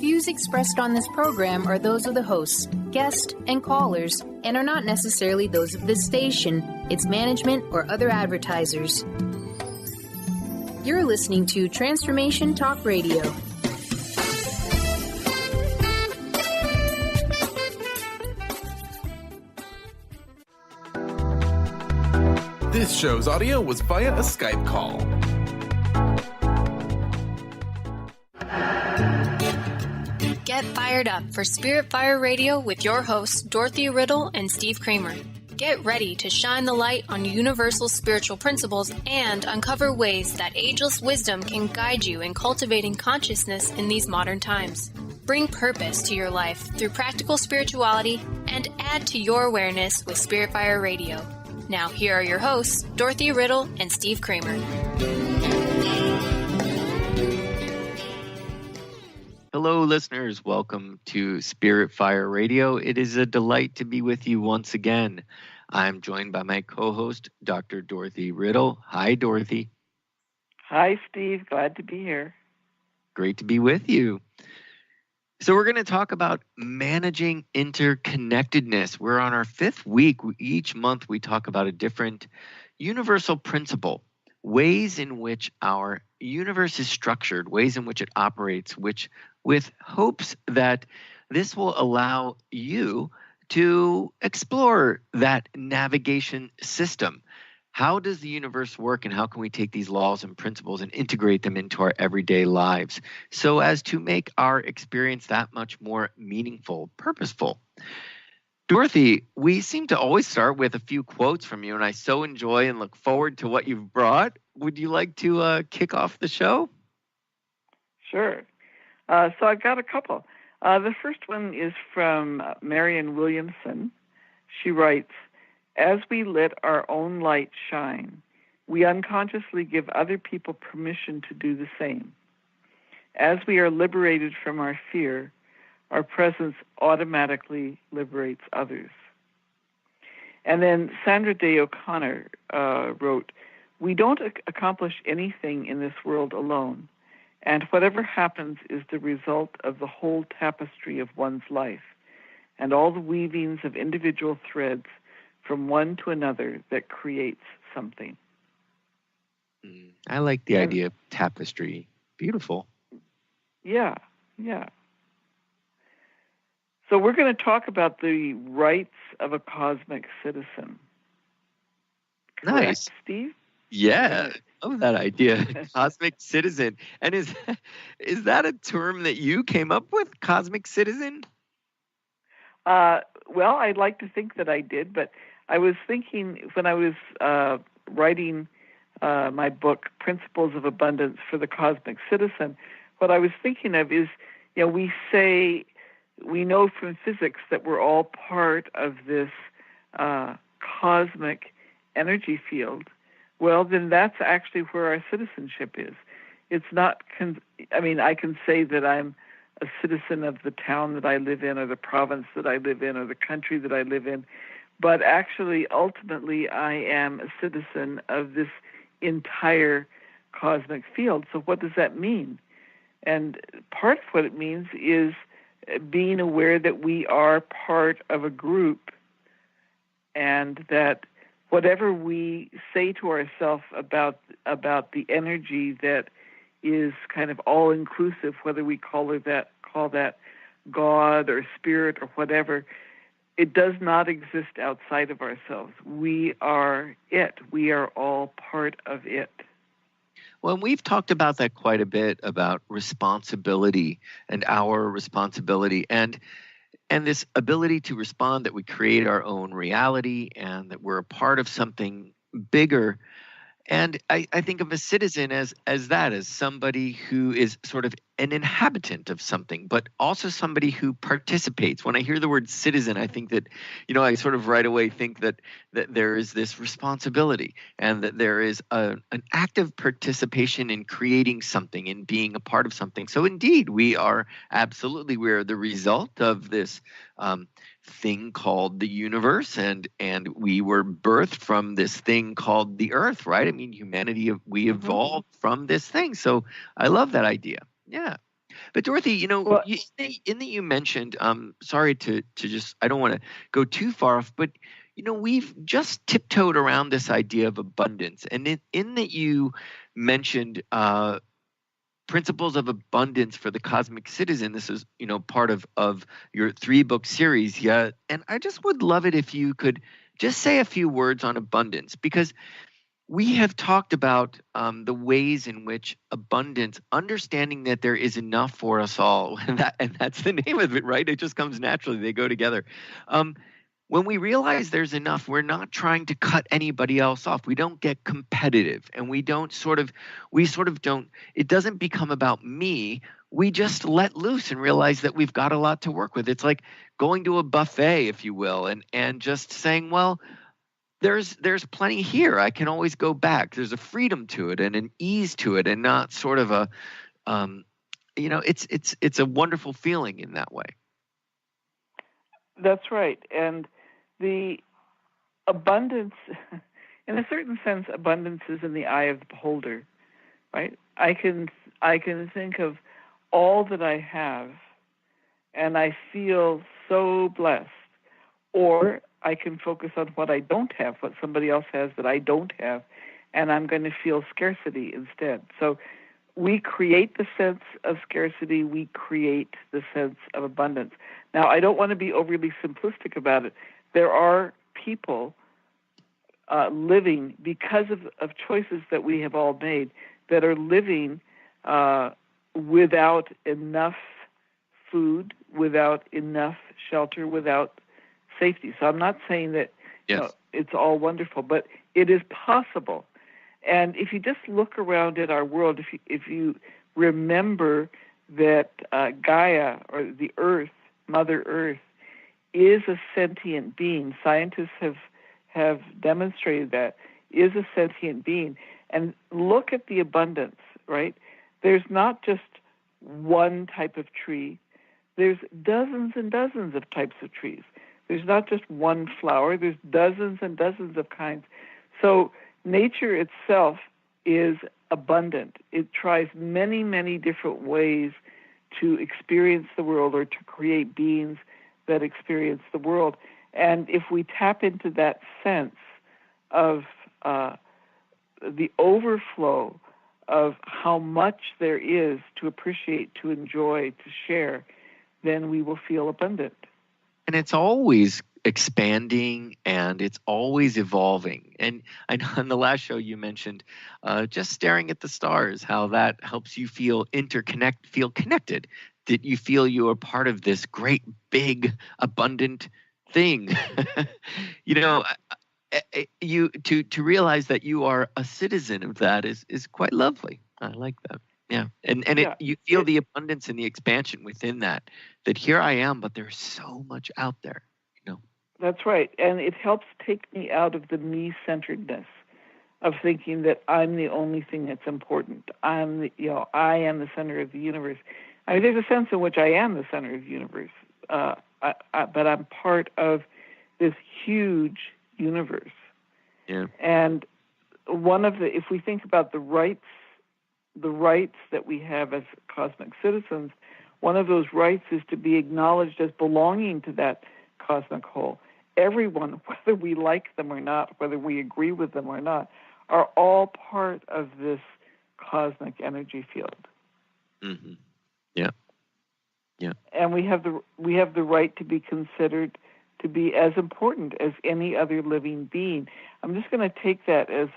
views expressed on this program are those of the hosts, guests, and callers, and are not necessarily those of this station, its management, or other advertisers. You're listening to Transformation Talk Radio. This show's audio was via a Skype call. Get fired up for Spirit Fire Radio with your hosts, Dorothy, Riddle, and Steve Kramer. Get ready to shine the light on universal spiritual principles and uncover ways that ageless wisdom can guide you in cultivating consciousness in these modern times. Bring purpose to your life through practical spirituality and add to your awareness with Spirit Fire Radio. Now, here are your hosts, Dorothy, Riddle, and Steve Kramer. Hello, listeners. Welcome to Spirit Fire Radio. It is a delight to be with you once again. I'm joined by my co-host, Dr. Dorothy Riddle. Hi, Dorothy. Hi, Steve. Glad to be here. Great to be with you. So we're going to talk about managing interconnectedness. We're on our 5th week. Each month we talk about a different universal principle, ways in which our universe is structured, ways in which it operates, which with hopes that this will allow you to explore that navigation system. How does the universe work, and how can we take these laws and principles and integrate them into our everyday lives so as to make our experience that much more meaningful, purposeful? Dorothy, we seem to always start with a few quotes from you, and I so enjoy and look forward to what you've brought. Would you like to kick off the show? Sure. So I've got a couple. The first one is from Marianne Williamson. She writes, "As we let our own light shine, we unconsciously give other people permission to do the same. As we are liberated from our fear, our presence automatically liberates others." And then Sandra Day O'Connor wrote, "We don't accomplish anything in this world alone, and whatever happens is the result of the whole tapestry of one's life and all the weavings of individual threads from one to another that creates something." I like the idea of tapestry. Beautiful. Yeah. So we're going to talk about the rights of a cosmic citizen. Correct, Nice. Steve? Yeah, I love that idea. Cosmic citizen. And is that a term that you came up with, cosmic citizen? Well, I'd like to think that I did, but I was thinking when I was writing my book, Principles of Abundance for the Cosmic Citizen, what I was thinking of is, we know from physics that we're all part of this cosmic energy field. Well, then that's actually where our citizenship is. It's not, I can say that I'm a citizen of the town that I live in, or the province that I live in, or the country that I live in, but actually, ultimately, I am a citizen of this entire cosmic field. So what does that mean? And part of what it means is being aware that we are part of a group, and that whatever we say to ourselves about the energy that is kind of all-inclusive, whether we call that God or spirit or whatever, it does not exist outside of ourselves. We are it. We are all part of it. Well, we've talked about that quite a bit, about responsibility and our responsibility and this ability to respond, that we create our own reality and that we're a part of something bigger. And I think of a citizen as somebody who is sort of an inhabitant of something, but also somebody who participates. When I hear the word citizen, I think that, I sort of right away think that there is this responsibility, and that there is an active participation in creating something, in being a part of something. So indeed, we are the result of this thing called the universe, and we were birthed from this thing called the earth, right? I mean, humanity, we evolved from this thing. So I love that idea. Yeah. But Dorothy, Well, in that you mentioned, sorry to just, I don't want to go too far off, but we've just tiptoed around this idea of abundance, and in that you mentioned principles of abundance for the cosmic citizen. This is part of your 3-book series. Yeah, and I just would love it if you could just say a few words on abundance, because we have talked about the ways in which abundance, understanding that there is enough for us all, and that's the name of it, right? It just comes naturally. They go together. When we realize there's enough, we're not trying to cut anybody else off. We don't get competitive, and we sort of don't, it doesn't become about me. We just let loose and realize that we've got a lot to work with. It's like going to a buffet, if you will, and just saying, well, there's plenty here. I can always go back. There's a freedom to it and an ease to it, and not sort of a, it's a wonderful feeling in that way. That's right. And the abundance, in a certain sense, abundance is in the eye of the beholder, right? I can think of all that I have, and I feel so blessed. Or I can focus on what I don't have, what somebody else has that I don't have, and I'm going to feel scarcity instead. So we create the sense of scarcity, we create the sense of abundance. Now, I don't want to be overly simplistic about it. There are people living, because of choices that we have all made, that are living without enough food, without enough shelter, without safety. So I'm not saying that it's all wonderful, but it is possible. And if you just look around at our world, if you remember that Gaia, or the Earth, Mother Earth, is a sentient being. Scientists have demonstrated that is a sentient being. And look at the abundance, right? There's not just one type of tree. There's dozens and dozens of types of trees. There's not just one flower. There's dozens and dozens of kinds. So nature itself is abundant. It tries many, many different ways to experience the world, or to create beings that experience the world. And if we tap into that sense of the overflow of how much there is to appreciate, to enjoy, to share, then we will feel abundant. And it's always expanding, and it's always evolving. And I know on the last show you mentioned just staring at the stars, how that helps you feel feel connected, that you feel you are part of this great, big, abundant thing. To realize that you are a citizen of that is quite lovely. I like that. Yeah. And you feel the abundance and the expansion within that here I am, but there's so much out there, That's right. And it helps take me out of the me-centeredness of thinking that I'm the only thing that's important. I am the center of the universe. I mean, there's a sense in which I am the center of the universe, but I'm part of this huge universe. Yeah. And if we think about the rights that we have as cosmic citizens, one of those rights is to be acknowledged as belonging to that cosmic whole. Everyone, whether we like them or not, whether we agree with them or not, are all part of this cosmic energy field. Mm-hmm. Yeah. Yeah. And we have the right to be considered to be as important as any other living being. I'm just going to take that as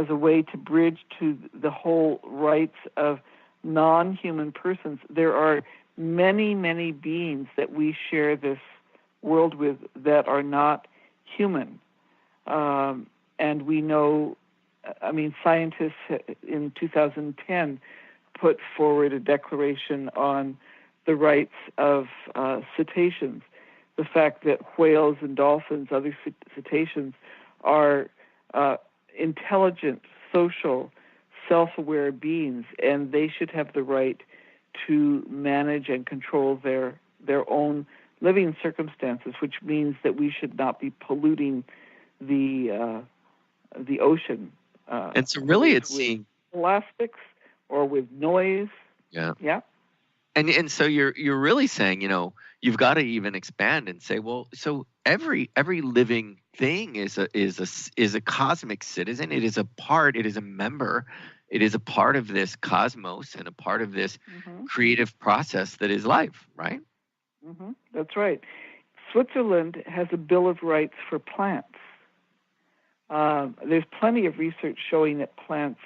a way to bridge to the whole rights of non-human persons. There are many, many beings that we share this world with that are not human. And we know, scientists in 2010 put forward a declaration on the rights of cetaceans, the fact that whales and dolphins, other cetaceans, are intelligent, social, self-aware beings, and they should have the right to manage and control their own living circumstances, which means that we should not be polluting the ocean. And so really it's seeing plastics or with noise. Yeah. Yeah. And so you're really saying, you've got to even expand and say, well, so every living thing is a cosmic citizen. It is a member. It is a part of this cosmos and a part of this creative process that is life, right? Mm-hmm. That's right. Switzerland has a Bill of Rights for plants. There's plenty of research showing that plants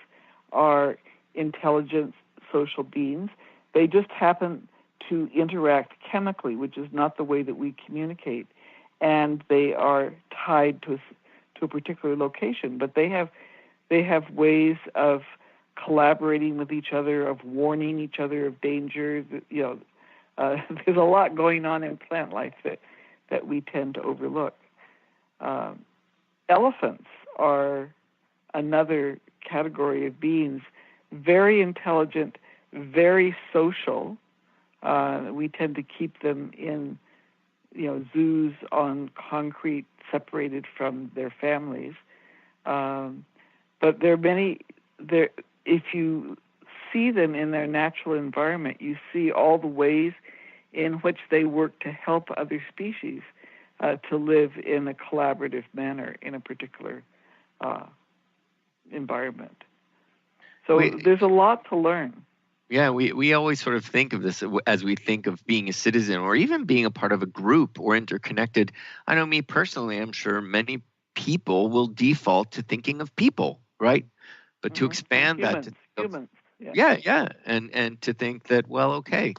are intelligent social beings. They just happen to interact chemically, which is not the way that we communicate, and they are tied to a particular location. But they have ways of collaborating with each other, of warning each other of danger. There's a lot going on in plant life that we tend to overlook. Elephants are another category of beings, very intelligent, very social. We tend to keep them in, zoos on concrete, separated from their families. But there are many. If you see them in their natural environment, you see all the ways in which they work to help other species to live in a collaborative manner in a particular environment. So there's a lot to learn. Yeah, we always sort of think of this as we think of being a citizen or even being a part of a group or interconnected. I know me personally, I'm sure many people will default to thinking of people, right? But to expand humans, that to humans. Yeah. And to think that, well, okay,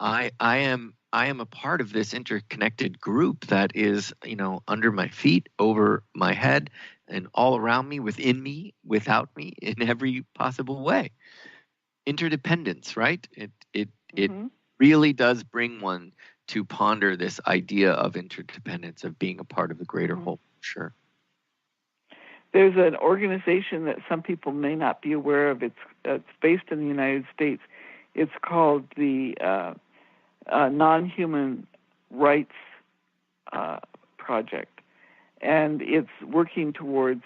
I am a part of this interconnected group that is, under my feet, over my head, and all around me, within me, without me, in every possible way. Interdependence, right? It really does bring one to ponder this idea of interdependence, of being a part of the greater whole. Sure. There's an organization that some people may not be aware of. It's based in the United States. It's called the Non-Human Rights Project, and it's working towards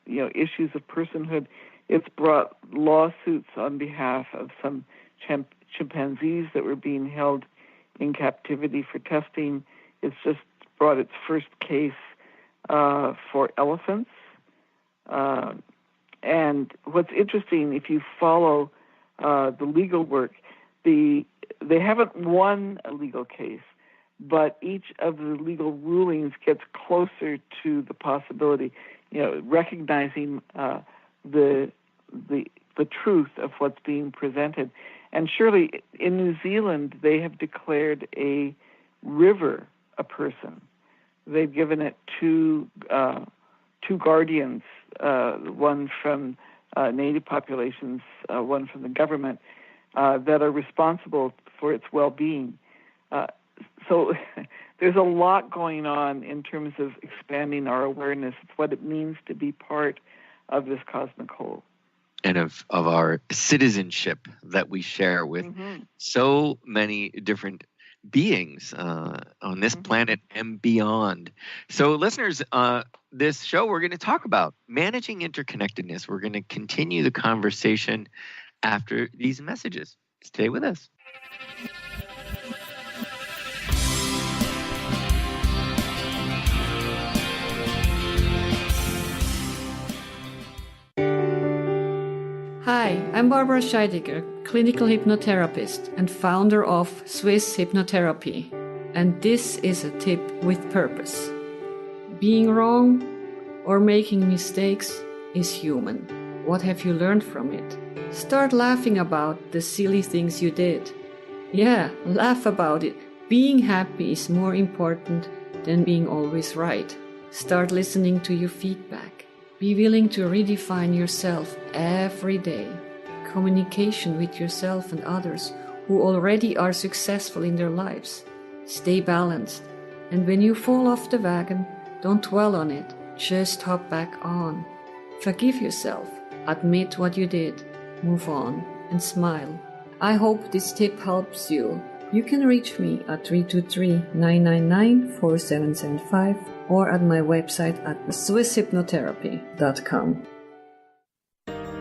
issues of personhood. It's brought lawsuits on behalf of some chimpanzees that were being held in captivity for testing. It's just brought its first case for elephants. And what's interesting, if you follow the legal work, they haven't won a legal case, but each of the legal rulings gets closer to the possibility, recognizing the truth of what's being presented. And surely in New Zealand, they have declared a river a person. They've given it two guardians, one from native populations, one from the government, that are responsible for its well-being. So there's a lot going on in terms of expanding our awareness of what it means to be part of this cosmic whole. And of our citizenship that we share with so many different beings on this planet and beyond. So listeners, this show we're going to talk about managing interconnectedness. We're going to continue the conversation after these messages. Stay with us. Hi, I'm Barbara Scheidegger, clinical hypnotherapist and founder of Swiss Hypnotherapy, and this is a tip with purpose. Being wrong or making mistakes is human. What have you learned from it? Start laughing about the silly things you did. Yeah, laugh about it. Being happy is more important than being always right. Start listening to your feedback. Be willing to redefine yourself every day. Communication with yourself and others who already are successful in their lives. Stay balanced. And when you fall off the wagon, don't dwell on it. Just hop back on. Forgive yourself. Admit what you did. Move on and smile. I hope this tip helps you. You can reach me at 323-999-4775 or at my website at swisshypnotherapy.com.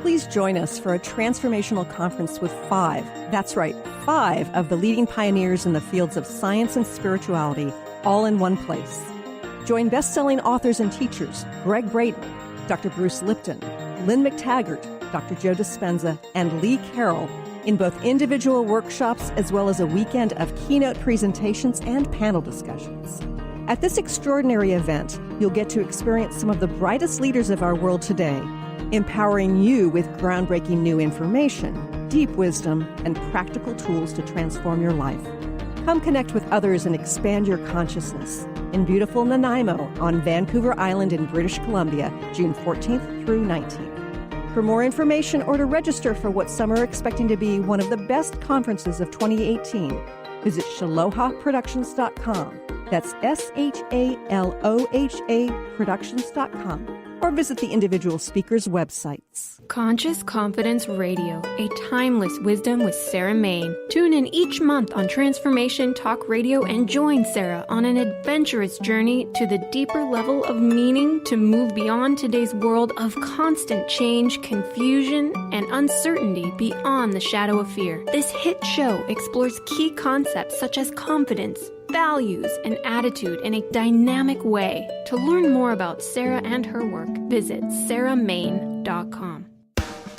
Please join us for a transformational conference with 5 5 of the leading pioneers in the fields of science and spirituality, all in one place. Join best-selling authors and teachers Greg Braden, Dr. Bruce Lipton, Lynn McTaggart, Dr. Joe Dispenza, and Lee Carroll in both individual workshops as well as a weekend of keynote presentations and panel discussions. At this extraordinary event, you'll get to experience some of the brightest leaders of our world today, empowering you with groundbreaking new information, deep wisdom, and practical tools to transform your life. Come connect with others and expand your consciousness in beautiful Nanaimo on Vancouver Island in British Columbia, June 14th through 19th. For more information or to register for what some are expecting to be one of the best conferences of 2018, visit shalohaproductions.com. That's SHALOHA Productions.com. Or visit the individual speakers' websites. Conscious Confidence Radio, a timeless wisdom with Sarah Main. Tune in each month on Transformation Talk Radio and join Sarah on an adventurous journey to the deeper level of meaning to move beyond today's world of constant change, confusion, and uncertainty beyond the shadow of fear. This hit show explores key concepts such as confidence, values, and attitude in a dynamic way. To learn more about Sarah and her work, visit sarahmain.com.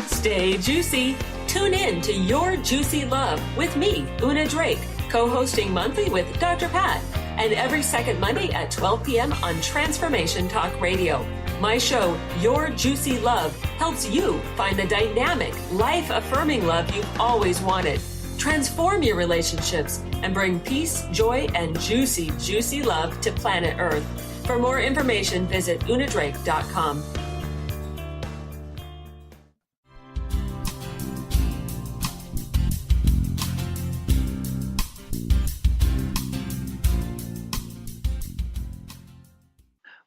Stay juicy. Tune in to Your Juicy Love with me, Una Drake, co-hosting monthly with Dr. Pat, and every second Monday at 12 p.m. on Transformation Talk Radio. My show, Your Juicy Love, helps you find the dynamic, life-affirming love you've always wanted. Transform your relationships and bring peace, joy, and juicy, juicy love to planet Earth. For more information, visit unadrake.com.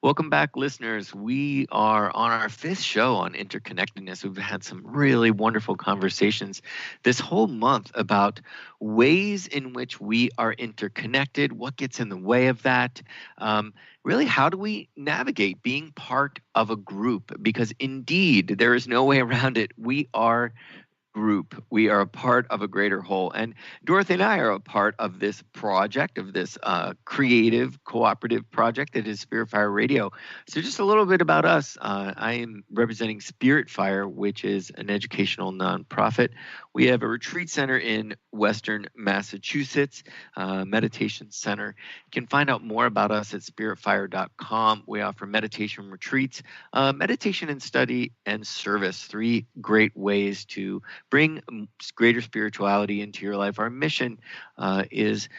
Welcome back, listeners. We are on our 5th show on interconnectedness. We've had some really wonderful conversations this whole month about ways in which we are interconnected, what gets in the way of that, really how do we navigate being part of a group? Because indeed, there is no way around it. We are group. We are a part of a greater whole. And Dorothy and I are a part of this project, of this creative, cooperative project that is Spirit Fire Radio. So just a little bit about us. I am representing Spirit Fire, which is an educational nonprofit. We have a retreat center in Western Massachusetts, meditation center. You can find out more about us at spiritfire.com. We offer meditation retreats, meditation and study, and service, 3 great ways to bring greater spirituality into your life. Our mission is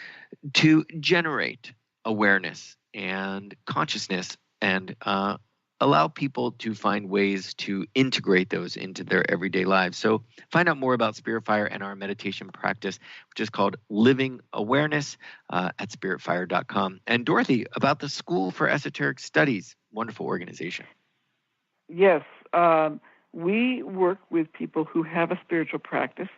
to generate awareness and consciousness and allow people to find ways to integrate those into their everyday lives. So find out more about Spirit Fire and our meditation practice, which is called Living Awareness, at spiritfire.com. And Dorothy, about the School for Esoteric Studies, wonderful organization. Yes. We work with people who have a spiritual practice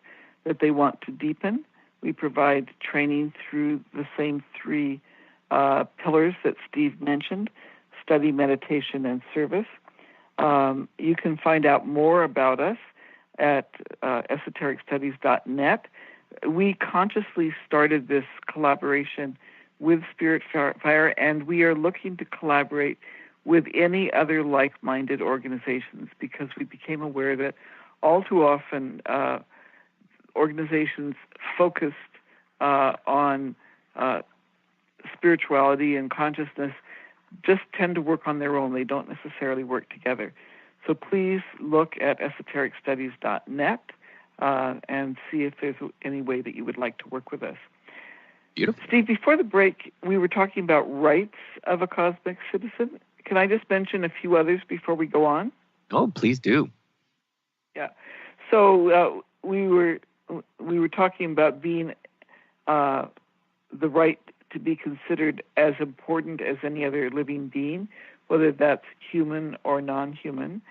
that they want to deepen. We provide training through the same 3 pillars that Steve mentioned: study, meditation, and service. You can find out more about us at esotericstudies.net. We consciously started this collaboration with Spirit Fire, and we are looking to collaborate with any other like-minded organizations, because we became aware that all too often organizations focused on spirituality and consciousness just tend to work on their own. They don't necessarily work together. So please look at esotericstudies.net and see if there's any way that you would like to work with us. Beautiful. Steve, before the break, we were talking about rights of a cosmic citizen. Can I just mention a few others before we go on? Oh, please do. Yeah. So we were talking about being the right to be considered as important as any other living being, whether that's human or non-human.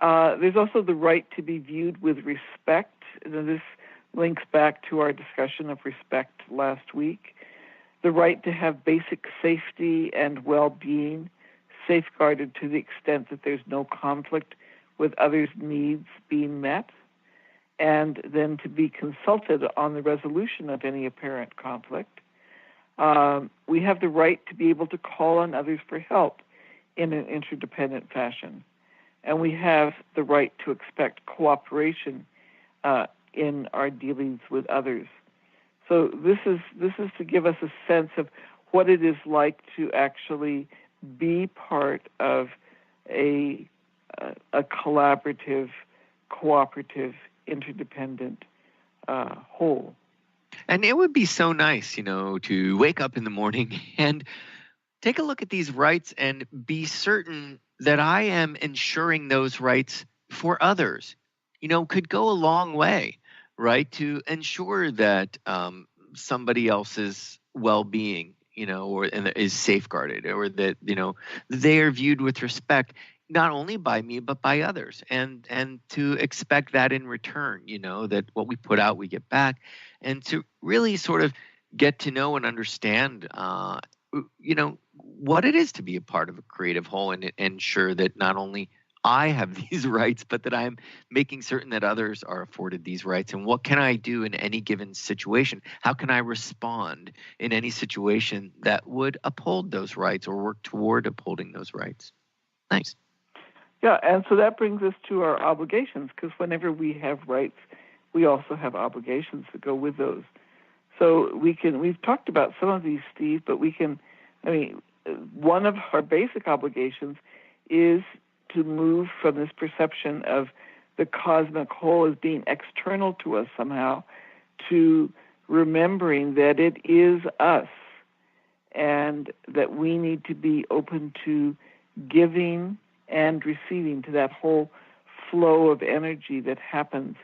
There's also the right to be viewed with respect. And this links back to our discussion of respect last week. The right to have basic safety and well-being safeguarded to the extent that there's no conflict with others' needs being met. and then to be consulted on the resolution of any apparent conflict. We have the right to be able to call on others for help in an interdependent fashion. And we have the right to expect cooperation in our dealings with others. So this is to give us a sense of what it is like to actually be part of a collaborative, cooperative, interdependent whole. And it would be so nice, to wake up in the morning and take a look at these rights and be certain that I am ensuring those rights for others, could go a long way, right? To ensure that somebody else's well-being, or is safeguarded, or that, they are viewed with respect, not only by me, but by others. And to expect that in return, that what we put out, we get back. And to really sort of get to know and understand, what it is to be a part of a creative whole, and ensure that not only I have these rights, but that I'm making certain that others are afforded these rights. And what can I do in any given situation? How can I respond in any situation that would uphold those rights or work toward upholding those rights? Nice. Yeah, and so that brings us to our obligations, because whenever we have rights, we also have obligations that go with those. So we've talked about some of these, Steve, but one of our basic obligations is to move from this perception of the cosmic whole as being external to us somehow to remembering that it is us, and that we need to be open to giving and receiving, to that whole flow of energy that happens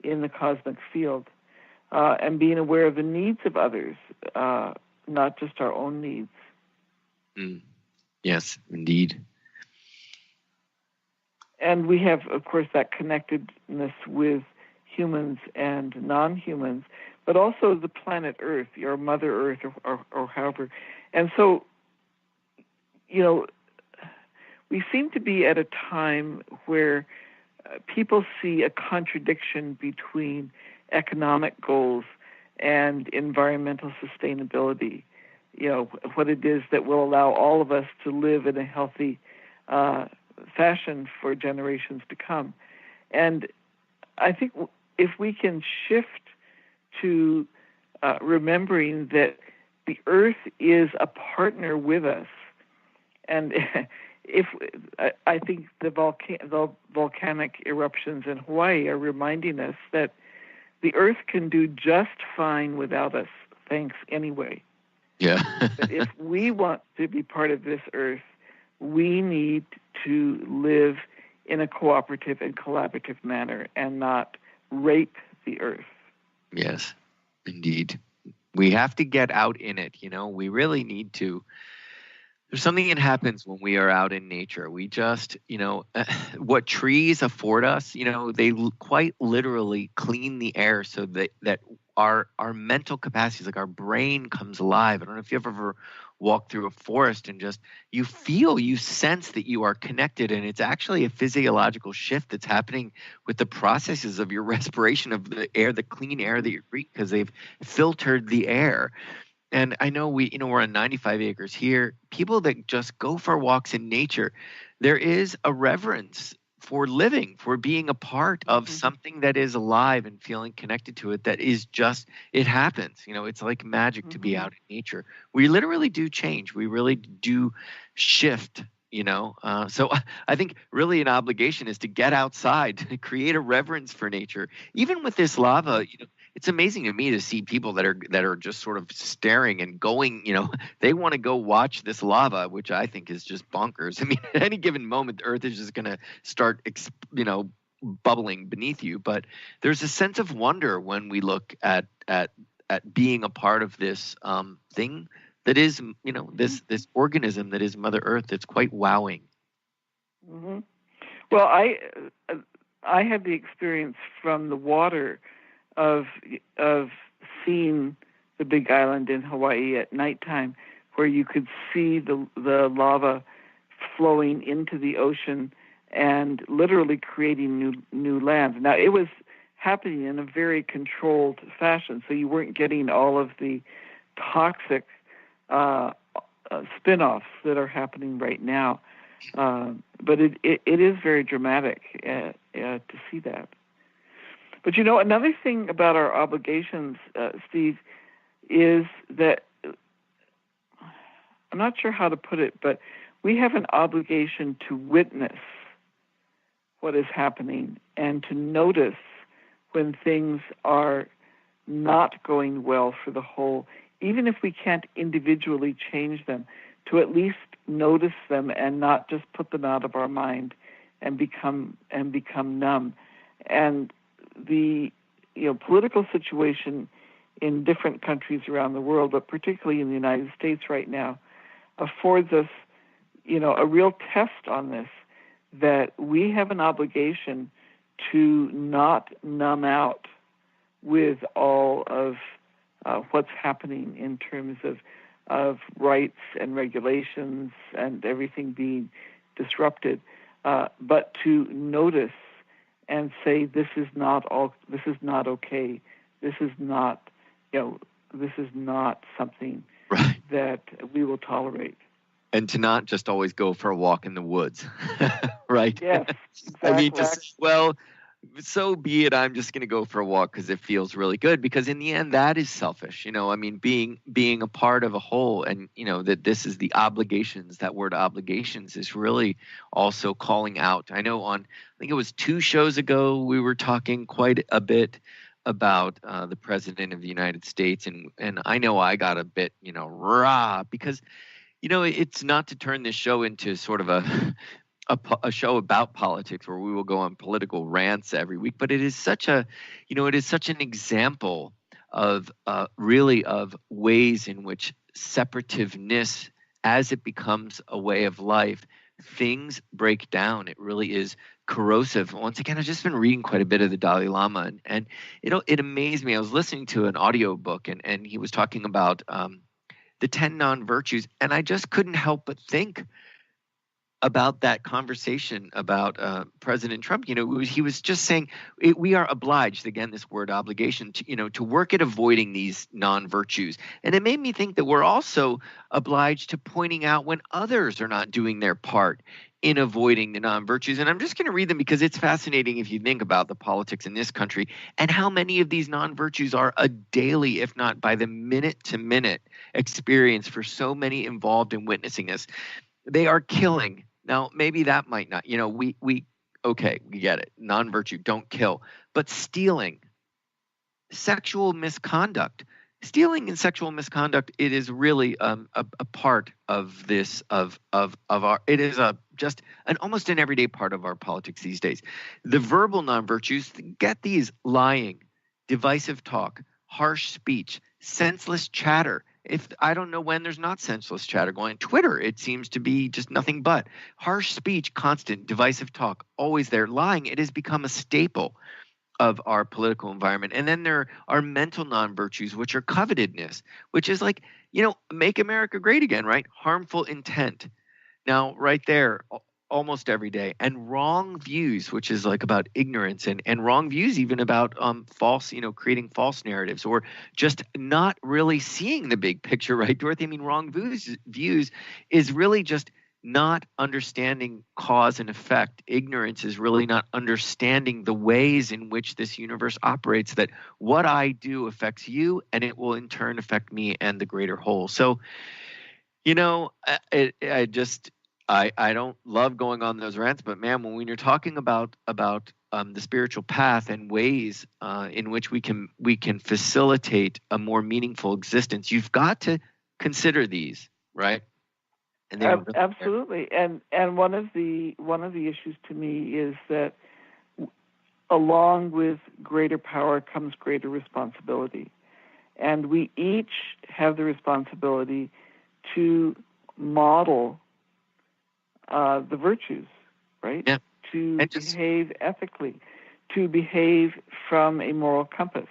in the cosmic field, and being aware of the needs of others, not just our own needs. Yes, indeed. And we have, of course, that connectedness with humans and non-humans, but also the planet Earth, or Mother Earth, or however. And so, we seem to be at a time where people see a contradiction between economic goals and environmental sustainability. What it is that will allow all of us to live in a healthy fashion for generations to come. And I think if we can shift to remembering that the Earth is a partner with us, and I think the volcanic eruptions in Hawaii are reminding us that the Earth can do just fine without us, thanks anyway. Yeah. But if we want to be part of this Earth, we need to live in a cooperative and collaborative manner and not rape the Earth. Yes, indeed. We have to get out in it, we really need to. There's something that happens when we are out in nature. We just, what trees afford us, they quite literally clean the air so that our mental capacities, like our brain, comes alive. I don't know if you've ever walked through a forest and just you sense that you are connected, and it's actually a physiological shift that's happening with the processes of your respiration of the air, the clean air that you breathe, because they've filtered the air. And I know we're on 95 acres here. People that just go for walks in nature, there is a reverence for living, for being a part of something that is alive and feeling connected to it. That is just, it happens. It's like magic to be out in nature. We literally do change. We really do shift. So I think really an obligation is to get outside, to create a reverence for nature. Even with this lava, it's amazing to me to see people that are just sort of staring and going, they want to go watch this lava, which I think is just bonkers. I mean, at any given moment, the Earth is just going to start, bubbling beneath you. But there's a sense of wonder when we look at being a part of this thing that is, this organism that is Mother Earth. It's quite wowing. Mm-hmm. Well, I had the experience from the water of seeing the Big Island in Hawaii at nighttime, where you could see the lava flowing into the ocean and literally creating new lands. Now, it was happening in a very controlled fashion. So you weren't getting all of the toxic spin-offs that are happening right now. But it is very dramatic to see that. But another thing about our obligations, Steve, is that I'm not sure how to put it, but we have an obligation to witness what is happening and to notice when things are not going well for the whole, even if we can't individually change them, to at least notice them and not just put them out of our mind and become numb. And the political situation in different countries around the world, but particularly in the United States right now, affords us, a real test on this, that we have an obligation to not numb out with all of what's happening in terms of rights and regulations and everything being disrupted, but to notice and say this is not okay. This is not something right. that we will tolerate. And to not just always go for a walk in the woods, right? Yes, exactly. I mean, to say, well, so be it. I'm just going to go for a walk because it feels really good. Because in the end, that is selfish. I mean, being a part of a whole, and that this is the obligations. That word obligations is really also calling out. I know I think it was 2 shows ago, we were talking quite a bit about the President of the United States, and I know I got a bit rah, because it's not to turn this show into sort of a show about politics where we will go on political rants every week, but it is such an example of really of ways in which separativeness, as it becomes a way of life, things break down. It really is corrosive. Once again, I've just been reading quite a bit of the Dalai Lama, and it amazed me. I was listening to an audio book, and he was talking about the 10 non-virtues, and I just couldn't help but think about that conversation about President Trump. He was just saying we are obliged, again, this word obligation, to work at avoiding these non-virtues. And it made me think that we're also obliged to pointing out when others are not doing their part in avoiding the non-virtues. And I'm just going to read them because it's fascinating if you think about the politics in this country and how many of these non-virtues are a daily, if not by the minute-to-minute experience for so many involved in witnessing this. They are killing. Now, maybe that might not, we get it. Non-virtue, don't kill. But stealing, sexual misconduct, stealing and sexual misconduct, it is really a part of this, of our, it is just almost an everyday part of our politics these days. The verbal non-virtues, get these: lying, divisive talk, harsh speech, senseless chatter. If I don't know when there's not senseless chatter going on Twitter, it seems to be just nothing but harsh speech, constant divisive talk, always there. Lying, it has become a staple of our political environment. And then there are mental non-virtues, which are covetousness, which is like, make America great again, right? Harmful intent. Now, right there, almost every day. And wrong views, which is like about ignorance, and wrong views even about false, creating false narratives, or just not really seeing the big picture, right, Dorothy? I mean, wrong views is really just not understanding cause and effect. Ignorance is really not understanding the ways in which this universe operates, that what I do affects you, and it will in turn affect me and the greater whole. So, I don't love going on those rants, but man, when you're talking about the spiritual path and ways in which we can facilitate a more meaningful existence, you've got to consider these, right? And absolutely. And one of the issues to me is that along with greater power comes greater responsibility, and we each have the responsibility to model the virtues, right? Yeah. To behave ethically, to behave from a moral compass.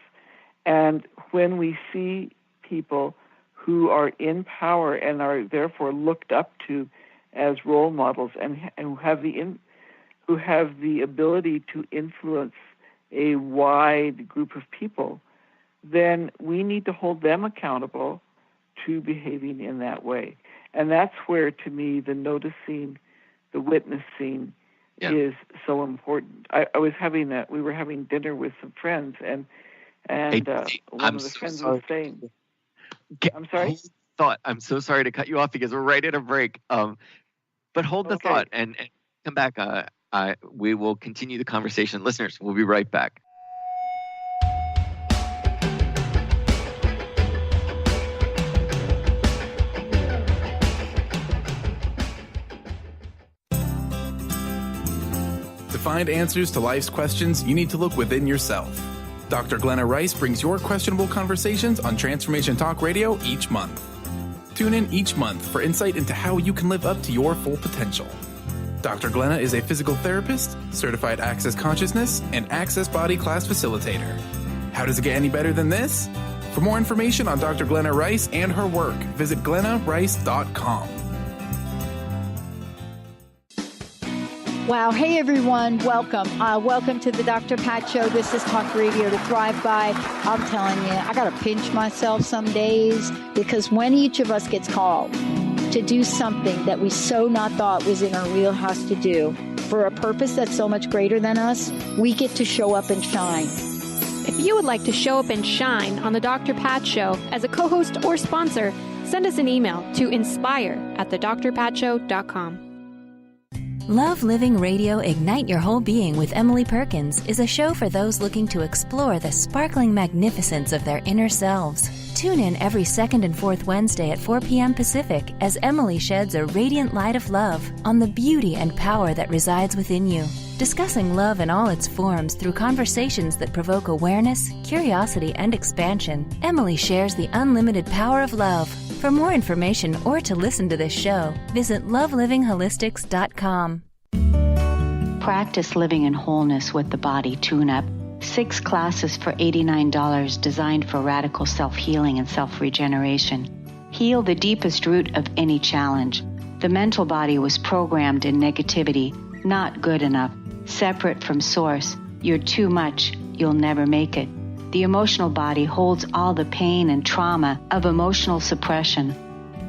And when we see people who are in power and are therefore looked up to as role models, and who have the ability to influence a wide group of people, then we need to hold them accountable to behaving in that way. And that's where, to me, the noticing, the witnessing is so important. We were having dinner with some friends, and one of the friends was saying, I'm sorry? I'm so sorry to cut you off because we're right at a break. But hold the thought and come back. We will continue the conversation. Listeners, we'll be right back. To find answers to life's questions, you need to look within yourself. Dr. Glenna Rice brings your questionable conversations on Transformation Talk Radio each month. Tune in each month for insight into how you can live up to your full potential. Dr. Glenna is a physical therapist, certified Access Consciousness, and Access Body Class facilitator. How does it get any better than this? For more information on Dr. Glenna Rice and her work, visit glennarice.com. Wow. Hey, everyone. Welcome. Welcome to the Dr. Pat Show. This is Talk Radio to Thrive By. I'm telling you, I got to pinch myself some days, because when each of us gets called to do something that we so not thought was in our wheelhouse to do for a purpose that's so much greater than us, we get to show up and shine. If you would like to show up and shine on the Dr. Pat Show as a co-host or sponsor, send us an email to inspire@thedrpatshow.com. Love Living Radio Ignite Your Whole Being with Emily Perkins is a show for those looking to explore the sparkling magnificence of their inner selves. Tune in every second and fourth Wednesday at 4 p.m. Pacific as Emily sheds a radiant light of love on the beauty and power that resides within you. Discussing love in all its forms through conversations that provoke awareness, curiosity, and expansion, Emily shares the unlimited power of love. For more information or to listen to this show, visit loveliving.holistics.com. Practice living in wholeness with the body tune-up. 6 classes for $89 designed for radical self-healing and self-regeneration. Heal the deepest root of any challenge. The mental body was programmed in negativity, not good enough, separate from source. You're too much, you'll never make it. The emotional body holds all the pain and trauma of emotional suppression,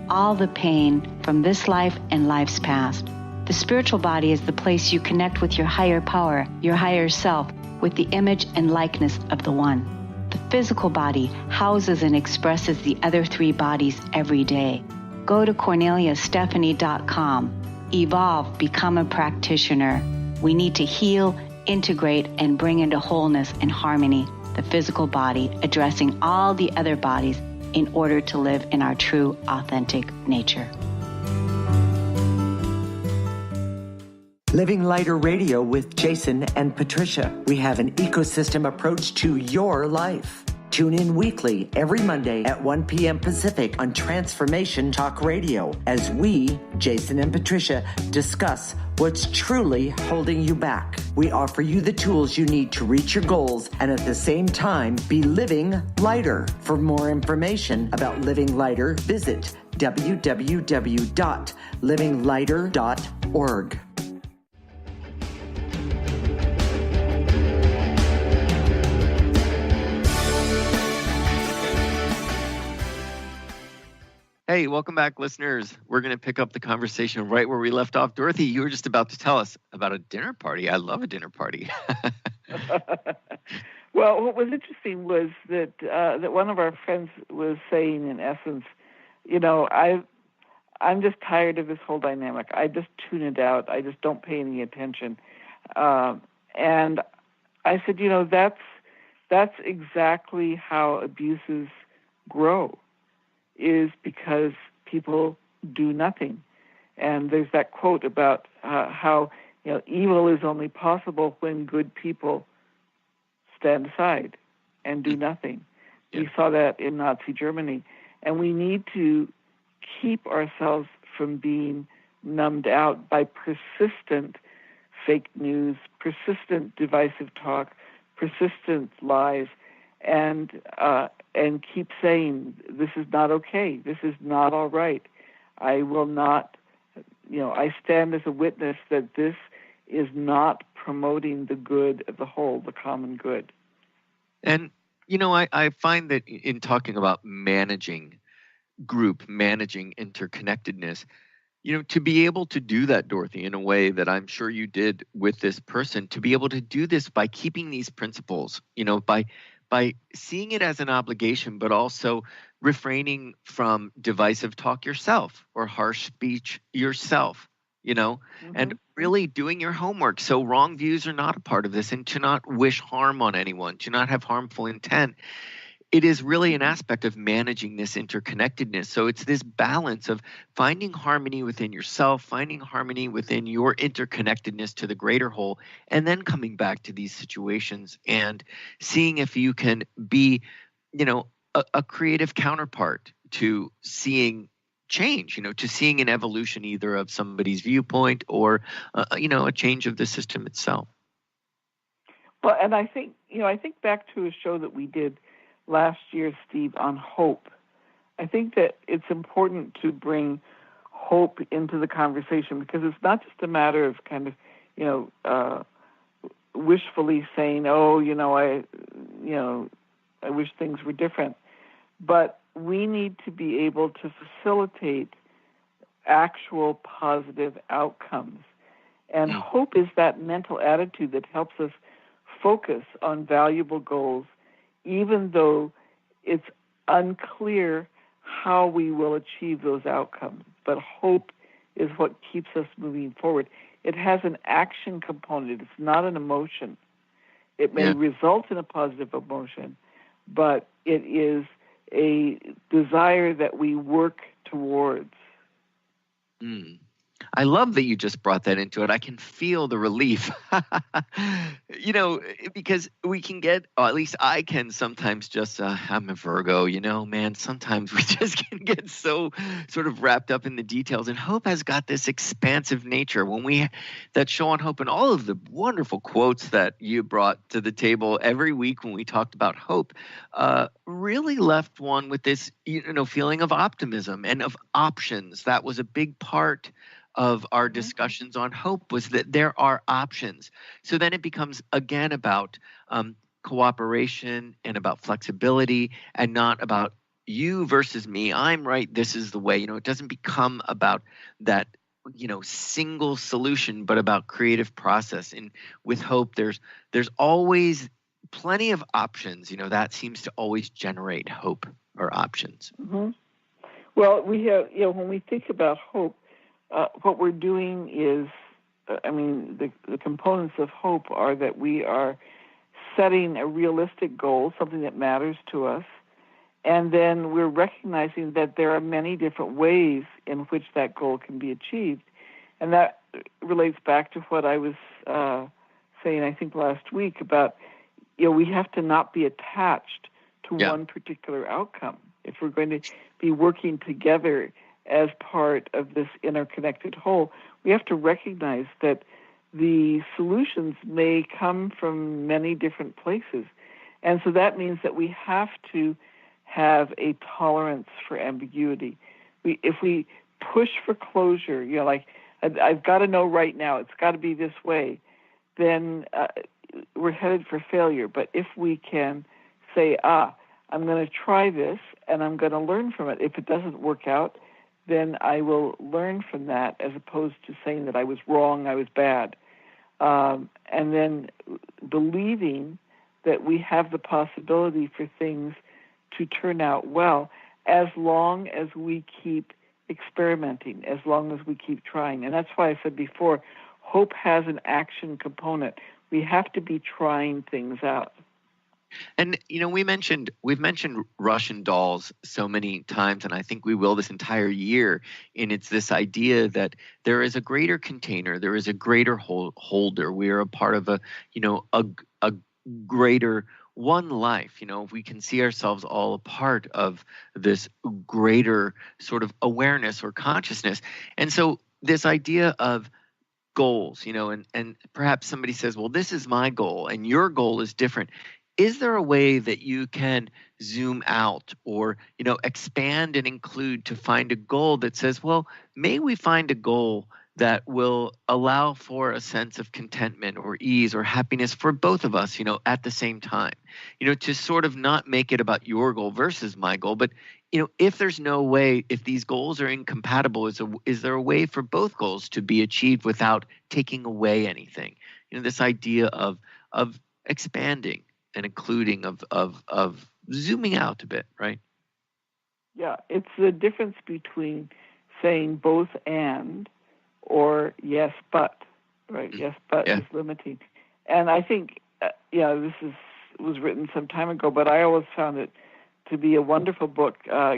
all the pain from this life and lives past. The spiritual body is the place you connect with your higher power, your higher self, with the image and likeness of the One. The physical body houses and expresses the other 3 bodies every day. Go to CorneliaStephanie.com. Evolve, become a practitioner. We need to heal, integrate, and bring into wholeness and harmony the physical body, addressing all the other bodies in order to live in our true, authentic nature. Living Lighter Radio with Jason and Patricia. We have an ecosystem approach to your life. Tune in weekly every Monday at 1 p.m. Pacific on Transformation Talk Radio as we, Jason and Patricia, discuss what's truly holding you back. We offer you the tools you need to reach your goals and at the same time be living lighter. For more information about Living Lighter, visit www.livinglighter.org. Hey, welcome back, listeners. We're going to pick up the conversation right where we left off. Dorothy, you were just about to tell us about a dinner party. I love a dinner party. Well, what was interesting was that one of our friends was saying, in essence, I'm just tired of this whole dynamic. I just tune it out. I just don't pay any attention. And I said, that's exactly how abuses grow. Is because people do nothing. And there's that quote about how evil is only possible when good people stand aside and do nothing. Yeah. We saw that in Nazi Germany. And we need to keep ourselves from being numbed out by persistent fake news, persistent divisive talk, persistent lies, and keep saying, this is not okay, this is not all right. I will not, I stand as a witness that this is not promoting the good of the whole, the common good. And, I find that in talking about managing interconnectedness, to be able to do that, Dorothy, in a way that I'm sure you did with this person, to be able to do this by keeping these principles, by seeing it as an obligation, but also refraining from divisive talk yourself or harsh speech yourself, and really doing your homework. So wrong views are not a part of this, and to not wish harm on anyone, to not have harmful intent. It is really an aspect of managing this interconnectedness. So it's this balance of finding harmony within yourself, finding harmony within your interconnectedness to the greater whole, and then coming back to these situations and seeing if you can be, a creative counterpart to seeing change, to seeing an evolution either of somebody's viewpoint or, a change of the system itself. Well, and I think back to a show that we did last year, Steve, on hope. I think that it's important to bring hope into the conversation, because it's not just a matter of kind of, wishfully saying, I wish things were different. But we need to be able to facilitate actual positive outcomes. And hope is that mental attitude that helps us focus on valuable goals, even though it's unclear how we will achieve those outcomes. But hope is what keeps us moving forward. It has an action component. It's not an emotion. It may result in a positive emotion, but it is a desire that we work towards. I love that you just brought that into it. I can feel the relief, because we can get, or at least I can sometimes just, I'm a Virgo, man, sometimes we just can get so sort of wrapped up in the details. And hope has got this expansive nature. That show on hope and all of the wonderful quotes that you brought to the table every week when we talked about hope, really left one with this, feeling of optimism and of options. That was a big part of our discussions on hope, was that there are options. So then it becomes, again, about cooperation and about flexibility, and not about you versus me. I'm right. This is the way. It doesn't become about that, single solution, but about creative process. And with hope, there's always plenty of options. That seems to always generate hope or options. Well, we have, when we think about hope, what we're doing is, the components of hope are that we are setting a realistic goal, something that matters to us, and then we're recognizing that there are many different ways in which that goal can be achieved. And that relates back to what I was saying, I think, last week about, we have to not be attached to one particular outcome. If we're going to be working together as part of this interconnected whole, we have to recognize that the solutions may come from many different places. And so that means that we have to have a tolerance for ambiguity. If we push for closure, I've got to know right now, it's got to be this way, then we're headed for failure. But if we can say, I'm going to try this and I'm going to learn from it. If it doesn't work out, then I will learn from that, as opposed to saying that I was wrong, I was bad. And then believing that we have the possibility for things to turn out well, as long as we keep experimenting, as long as we keep trying. And that's why I said before, hope has an action component. We have to be trying things out. And, we've mentioned Russian dolls so many times, and I think we will this entire year. And it's this idea that there is a greater container, there is a greater holder. We are a part of a greater one life. We can see ourselves all a part of this greater sort of awareness or consciousness. And so this idea of goals, and perhaps somebody says, well, this is my goal and your goal is different. Is there a way that you can zoom out or, expand and include to find a goal that says, well, may we find a goal that will allow for a sense of contentment or ease or happiness for both of us, at the same time. To sort of not make it about your goal versus my goal, but if there's no way, if these goals are incompatible, is there a way for both goals to be achieved without taking away anything? This idea of expanding and including, of zooming out a bit, right? Yeah, it's the difference between saying both and or yes but, right? Yes but is limiting. And I think, this was written some time ago, but I always found it to be a wonderful book,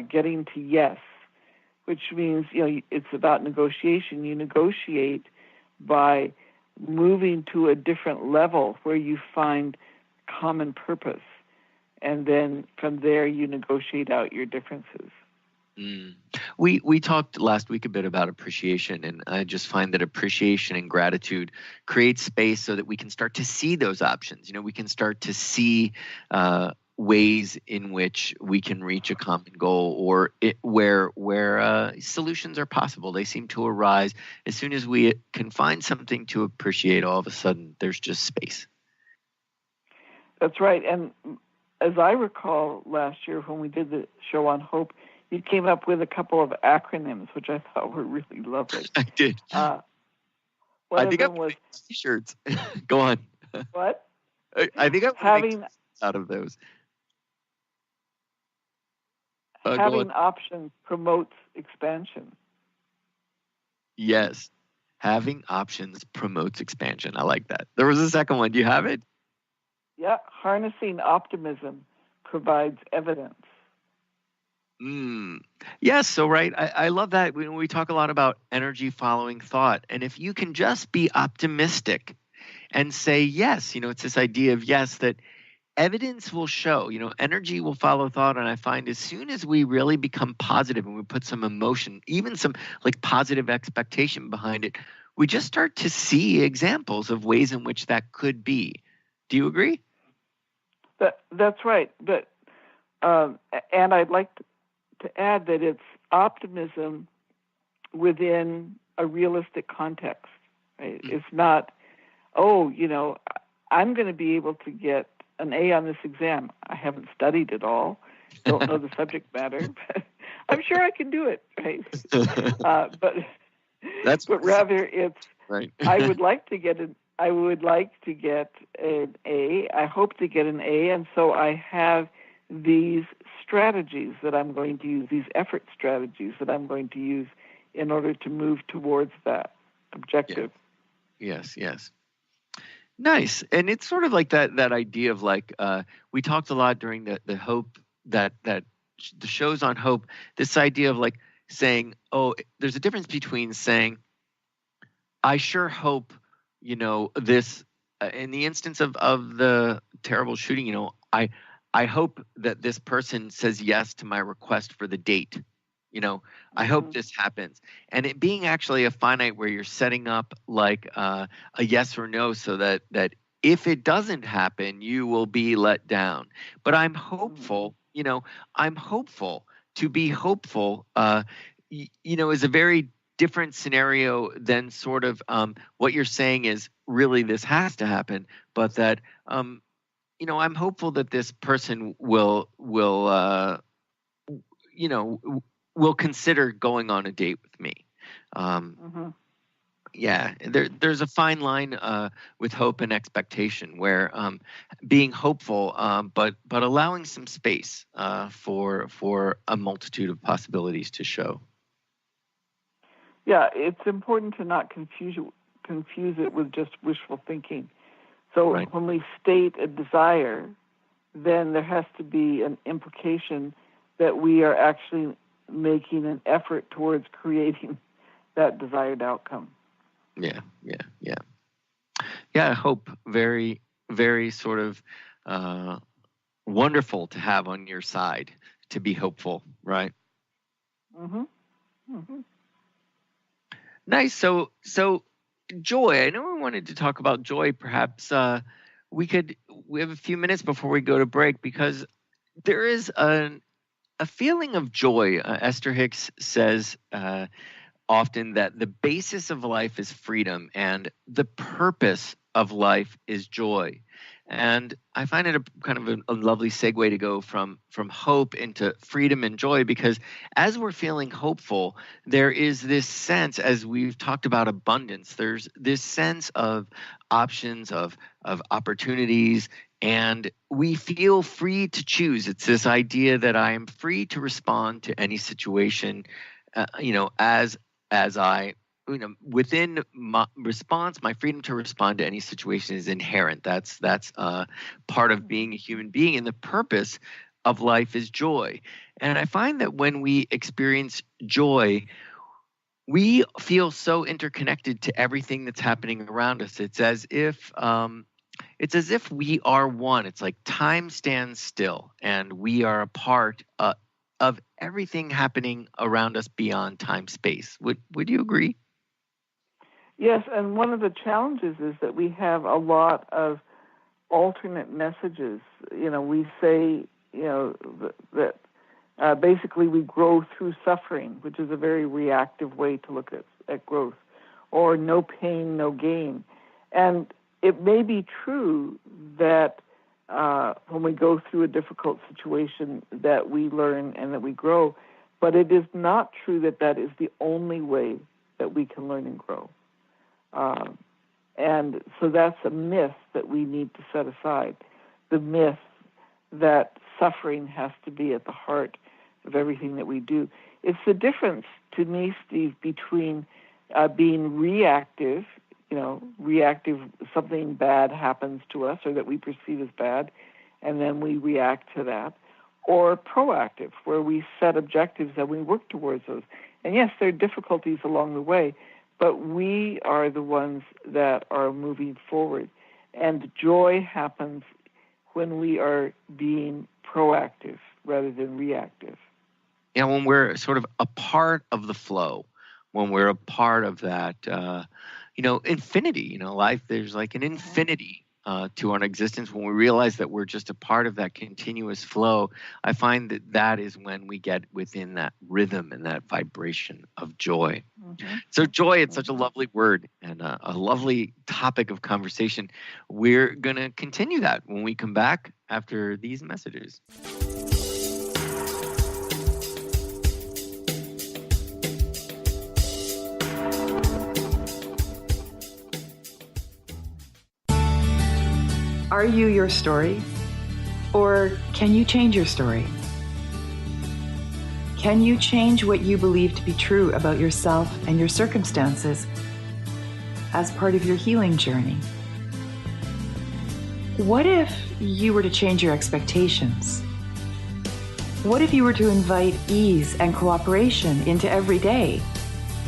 Getting to Yes, which means, it's about negotiation. You negotiate by moving to a different level where you find common purpose. And then from there, you negotiate out your differences. We talked last week a bit about appreciation, and I just find that appreciation and gratitude create space so that we can start to see those options. We can start to see ways in which we can reach a common goal, or where solutions are possible. They seem to arise as soon as we can find something to appreciate. All of a sudden, there's just space. That's right. And as I recall last year when we did the show on hope, you came up with a couple of acronyms, which I thought were really lovely. I did. One I of think them I'm was T-shirts. Go on. What? I think I'm having out of those. Having options promotes expansion. Yes. Having options promotes expansion. I like that. There was a second one. Do you have it? Yeah. Harnessing optimism provides evidence. Yes. So, right. I love that. We talk a lot about energy following thought. And if you can just be optimistic and say yes, it's this idea of yes, that evidence will show, energy will follow thought. And I find as soon as we really become positive and we put some emotion, even some like positive expectation behind it, we just start to see examples of ways in which that could be. Do you agree? That's right. But and I'd like to add that it's optimism within a realistic context. Right? It's not, I'm going to be able to get an A on this exam. I haven't studied it all, don't know the subject matter, but I'm sure I can do it. Right? But rather it's, right. I would like to get an A. I hope to get an A, and so I have these strategies that I'm going to use, these effort strategies that I'm going to use in order to move towards that objective. Yes. Nice. And it's sort of like that idea of like, we talked a lot during the hope, that the shows on hope, this idea of like saying, there's a difference between saying, I sure hope, this, in the instance of the terrible shooting, I hope that this person says yes to my request for the date. I hope this happens. And it being actually a finite where you're setting up like a yes or no so that if it doesn't happen, you will be let down. But I'm hopeful, I'm hopeful. To be hopeful, is a very different scenario than sort of what you're saying is really this has to happen, but that I'm hopeful that this person will consider going on a date with me. Yeah, there's a fine line with hope and expectation where being hopeful, but allowing some space for a multitude of possibilities to show. Yeah, it's important to not confuse it with just wishful thinking. So when we state a desire, then there has to be an implication that we are actually making an effort towards creating that desired outcome. Yeah. I hope very, very sort of wonderful to have on your side, to be hopeful, right? Nice. So joy. I know we wanted to talk about joy. Perhaps we have a few minutes before we go to break, because there is a feeling of joy. Esther Hicks says often that the basis of life is freedom and the purpose of life is joy. And I find it a lovely segue to go from hope into freedom and joy, because as we're feeling hopeful, there is this sense, as we've talked about abundance, there's this sense of options, of opportunities, and we feel free to choose. It's this idea that I am free to respond to any situation, as I, within my response, my freedom to respond to any situation is inherent. That's part of being a human being, and the purpose of life is joy. And I find that when we experience joy, we feel so interconnected to everything that's happening around us. It's as if we are one. It's like time stands still, and we are a part of everything happening around us beyond time space. Would you agree? Yes, and one of the challenges is that we have a lot of alternate messages. We say, that basically we grow through suffering, which is a very reactive way to look at growth, or no pain, no gain. And it may be true that when we go through a difficult situation that we learn and that we grow, but it is not true that that is the only way that we can learn and grow. And so that's a myth that we need to set aside, the myth that suffering has to be at the heart of everything that we do. It's the difference, to me, Steve, between being reactive, something bad happens to us or that we perceive as bad, and then we react to that, or proactive, where we set objectives and we work towards those. And yes, there are difficulties along the way, but we are the ones that are moving forward. And joy happens when we are being proactive rather than reactive. Yeah, when we're sort of a part of the flow, when we're a part of that, infinity, life, there's like an infinity to our existence. When we realize that we're just a part of that continuous flow, I find that is when we get within that rhythm and that vibration of joy. Mm-hmm. So joy, it's such a lovely word and a lovely topic of conversation. We're going to continue that when we come back after these messages. Are you your story? Or can you change your story? Can you change what you believe to be true about yourself and your circumstances as part of your healing journey? What if you were to change your expectations? What if you were to invite ease and cooperation into every day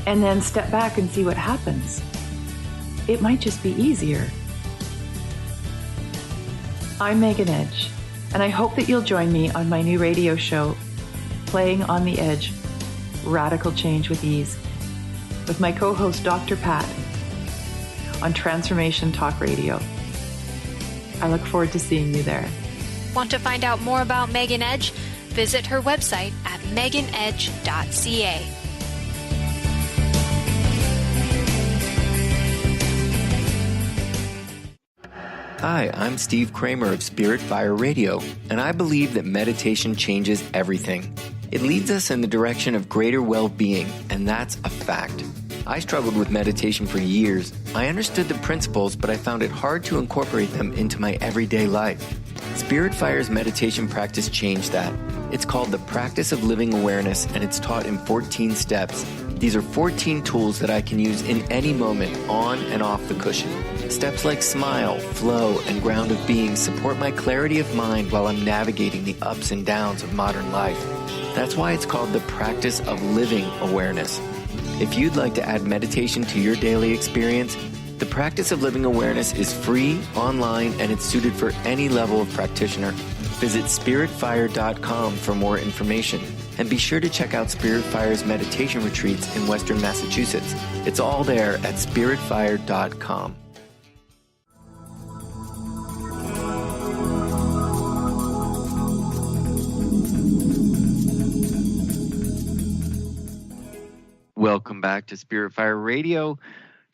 and then step back and see what happens? It might just be easier. I'm Megan Edge, and I hope that you'll join me on my new radio show, Playing on the Edge, Radical Change with Ease, with my co-host Dr. Pat on Transformation Talk Radio. I look forward to seeing you there. Want to find out more about Megan Edge? Visit her website at meganedge.ca. Hi, I'm Steve Kramer of Spirit Fire Radio, and I believe that meditation changes everything. It leads us in the direction of greater well-being, and that's a fact. I struggled with meditation for years. I understood the principles, but I found it hard to incorporate them into my everyday life. Spirit Fire's meditation practice changed that. It's called the Practice of Living Awareness, and it's taught in 14 steps. These are 14 tools that I can use in any moment, on and off the cushion. Steps like smile, flow, and ground of being support my clarity of mind while I'm navigating the ups and downs of modern life. That's why it's called the Practice of Living Awareness. If you'd like to add meditation to your daily experience, the Practice of Living Awareness is free, online, and it's suited for any level of practitioner. Visit spiritfire.com for more information. And be sure to check out Spirit Fire's meditation retreats in Western Massachusetts. It's all there at spiritfire.com. Welcome back to Spirit Fire Radio.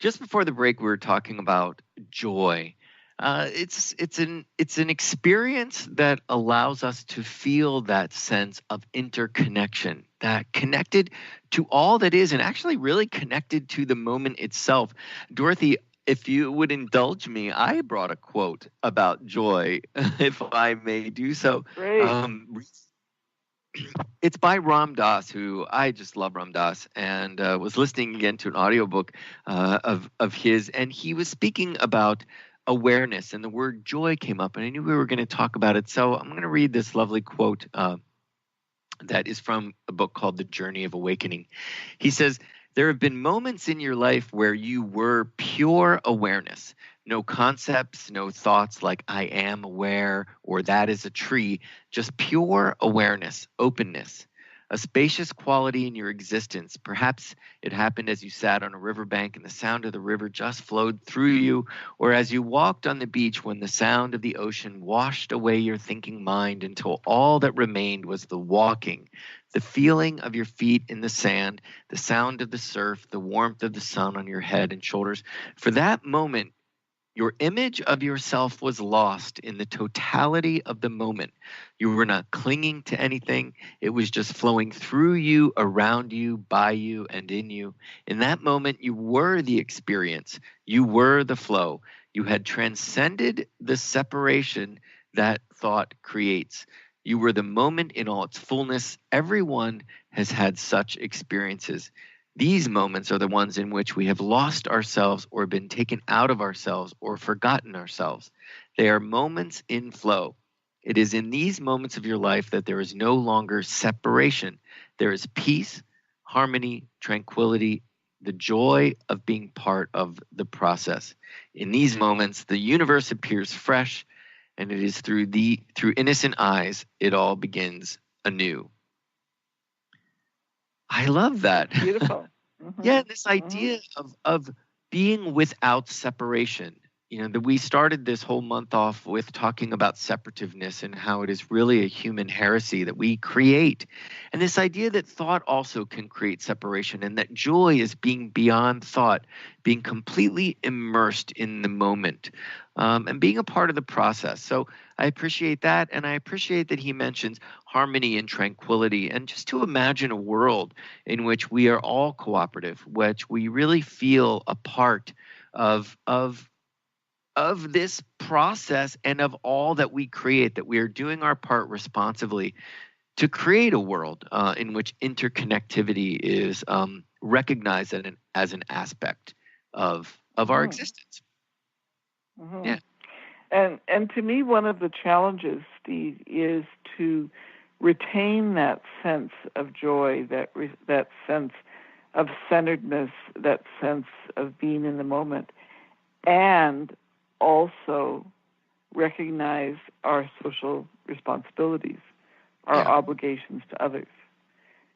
Just before the break, we were talking about joy. It's an experience that allows us to feel that sense of interconnection, that connected to all that is, and actually really connected to the moment itself. Dorothy, if you would indulge me, I brought a quote about joy, if I may do so. Great. It's by Ram Dass, who I just love Ram Dass, and was listening again to an audiobook of his, and he was speaking about awareness, and the word joy came up, and I knew we were going to talk about it. So I'm going to read this lovely quote that is from a book called The Journey of Awakening. He says, "There have been moments in your life where you were pure awareness. No concepts, no thoughts like I am aware or that is a tree, just pure awareness, openness, a spacious quality in your existence. Perhaps it happened as you sat on a riverbank and the sound of the river just flowed through you, or as you walked on the beach when the sound of the ocean washed away your thinking mind until all that remained was the walking, the feeling of your feet in the sand, the sound of the surf, the warmth of the sun on your head and shoulders. For that moment, your image of yourself was lost in the totality of the moment. You were not clinging to anything. It was just flowing through you, around you, by you, and in you. In that moment, you were the experience. You were the flow. You had transcended the separation that thought creates. You were the moment in all its fullness. Everyone has had such experiences. These moments are the ones in which we have lost ourselves or been taken out of ourselves or forgotten ourselves. They are moments in flow. It is in these moments of your life that there is no longer separation. There is peace, harmony, tranquility, the joy of being part of the process. In these moments, the universe appears fresh, and it is through innocent eyes it all begins anew." I love that. Beautiful. Mm-hmm. Yeah, this idea of being without separation. You know, that we started this whole month off with talking about separativeness and how it is really a human heresy that we create. And this idea that thought also can create separation, and that joy is being beyond thought, being completely immersed in the moment, and being a part of the process. So I appreciate that, and I appreciate that he mentions harmony and tranquility, and just to imagine a world in which we are all cooperative, which we really feel a part of this process and of all that we create, that we are doing our part responsibly to create a world in which interconnectivity is recognized as an aspect of our existence. Mm-hmm. Yeah. And to me, one of the challenges, Steve, is to retain that sense of joy, that sense of centeredness, that sense of being in the moment, and also recognize our social responsibilities, our obligations to others,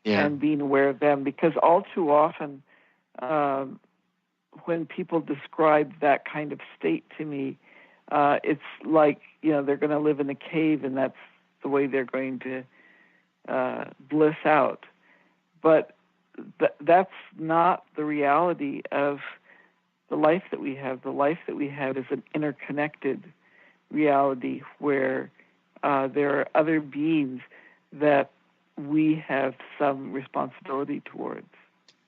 and being aware of them. Because all too often, when people describe that kind of state to me, it's like, they're going to live in a cave and that's the way they're going to bliss out. But that's not the reality of the life that we have. The life that we have is an interconnected reality where there are other beings that we have some responsibility towards.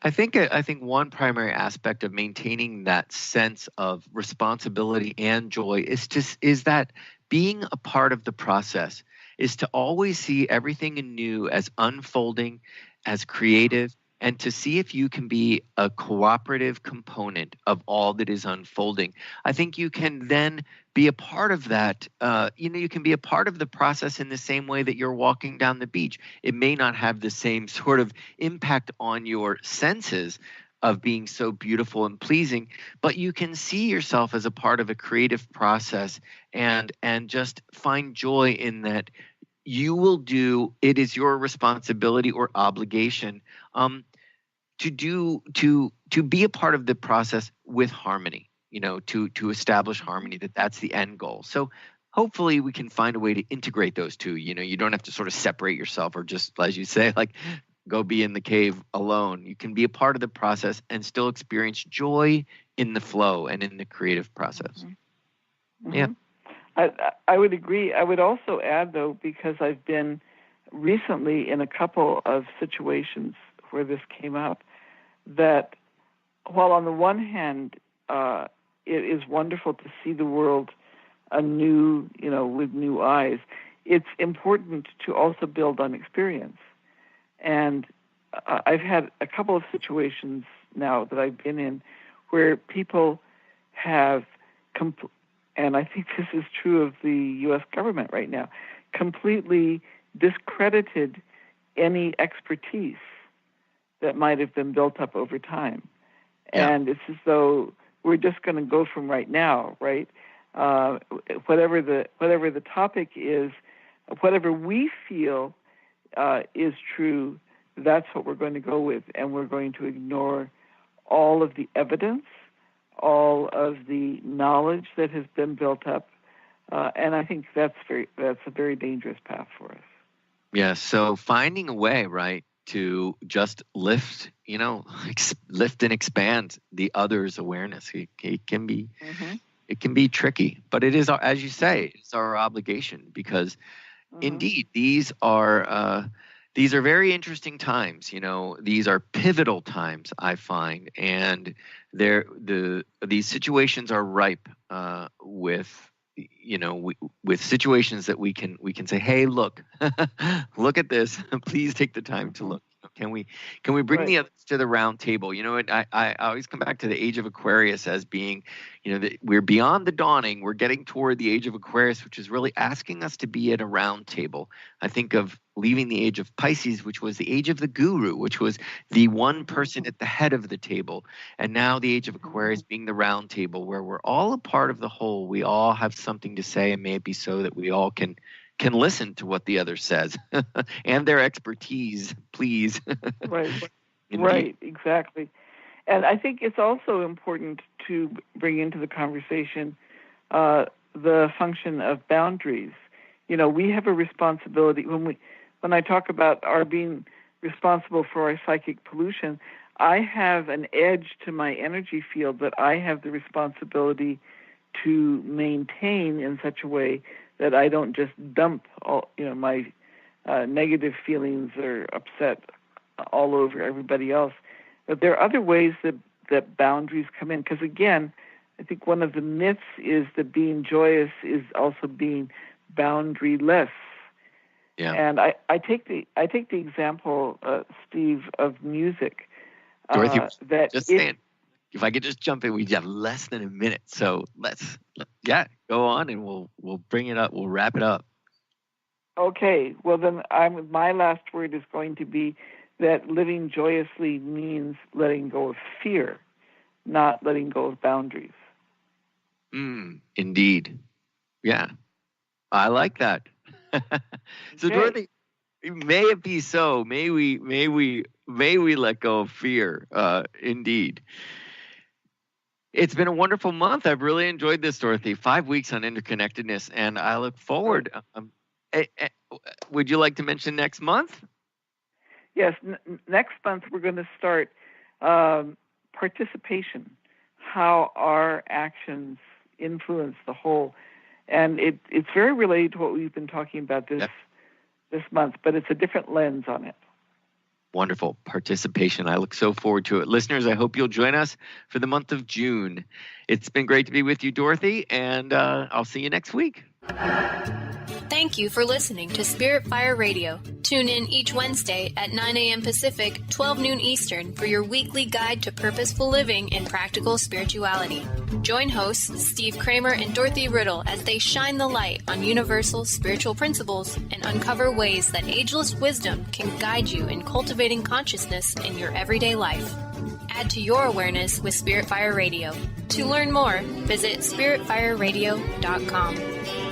I think one primary aspect of maintaining that sense of responsibility and joy is that being a part of the process is to always see everything anew as unfolding, as creative, and to see if you can be a cooperative component of all that is unfolding. I think you can then be a part of that. You can be a part of the process in the same way that you're walking down the beach. It may not have the same sort of impact on your senses of being so beautiful and pleasing, but you can see yourself as a part of a creative process and just find joy in that. You will do, it is your responsibility or obligation to be a part of the process with harmony, to establish harmony, that's the end goal. So hopefully we can find a way to integrate those two. You don't have to sort of separate yourself or just, as you say, like go be in the cave alone. You can be a part of the process and still experience joy in the flow and in the creative process. Mm-hmm. Yeah. I would agree. I would also add, though, because I've been recently in a couple of situations where this came up, that while on the one hand, it is wonderful to see the world anew, with new eyes, it's important to also build on experience. And I've had a couple of situations now that I've been in where people have, and I think this is true of the U.S. government right now, completely discredited any expertise that might have been built up over time. Yeah. And it's as though we're just going to go from right now, right? Whatever the topic is, whatever we feel is true, that's what we're going to go with, and we're going to ignore all of the evidence, all of the knowledge that has been built up, and I think that's a very dangerous path for us. Yeah. So finding a way, right, to just lift and expand the other's awareness. It can be. Mm-hmm. It can be tricky, but it is, as you say, it's our obligation because, indeed, these are very interesting times. These are pivotal times, I find, and these situations are ripe with situations that we can say, hey, look, look at this. Please take the time to look. Can we bring the others to the round table? I always come back to the age of Aquarius as being, we're beyond the dawning. We're getting toward the age of Aquarius, which is really asking us to be at a round table. I think of leaving the age of Pisces, which was the age of the guru, which was the one person at the head of the table. And now the age of Aquarius being the round table, where we're all a part of the whole. We all have something to say, and may it be so that we all can listen to what the other says and their expertise, please. Right, exactly. And I think it's also important to bring into the conversation the function of boundaries. We have a responsibility when I talk about our being responsible for our psychic pollution. I have an edge to my energy field that I have the responsibility to maintain in such a way that I don't just dump all, my negative feelings or upset all over everybody else. But there are other ways that boundaries come in. Because again, I think one of the myths is that being joyous is also being boundaryless. Yeah. And I take the example, Steve, of music. Dorothy, if I could just jump in, we have less than a minute, so let's go on, and we'll bring it up. We'll wrap it up. Okay. Well, then my last word is going to be that living joyously means letting go of fear, not letting go of boundaries. Indeed. Yeah, I like that. So, okay. Dorothy, may it be so. May we let go of fear. Indeed. It's been a wonderful month. I've really enjoyed this, Dorothy. 5 weeks on interconnectedness, and I look forward. Would you like to mention next month? Yes, next month we're going to start participation, how our actions influence the whole. And it's very related to what we've been talking about this month, but it's a different lens on it. Wonderful participation. I look so forward to it. Listeners, I hope you'll join us for the month of June. It's been great to be with you, Dorothy, and I'll see you next week. Thank you for listening to Spirit Fire Radio. Tune in each Wednesday at 9 a.m. Pacific, 12 noon Eastern for your weekly guide to purposeful living and practical spirituality. Join hosts Steve Kramer and Dorothy Riddle as they shine the light on universal spiritual principles and uncover ways that ageless wisdom can guide you in cultivating consciousness in your everyday life. Add to your awareness with Spirit Fire Radio. To learn more, visit spiritfireradio.com.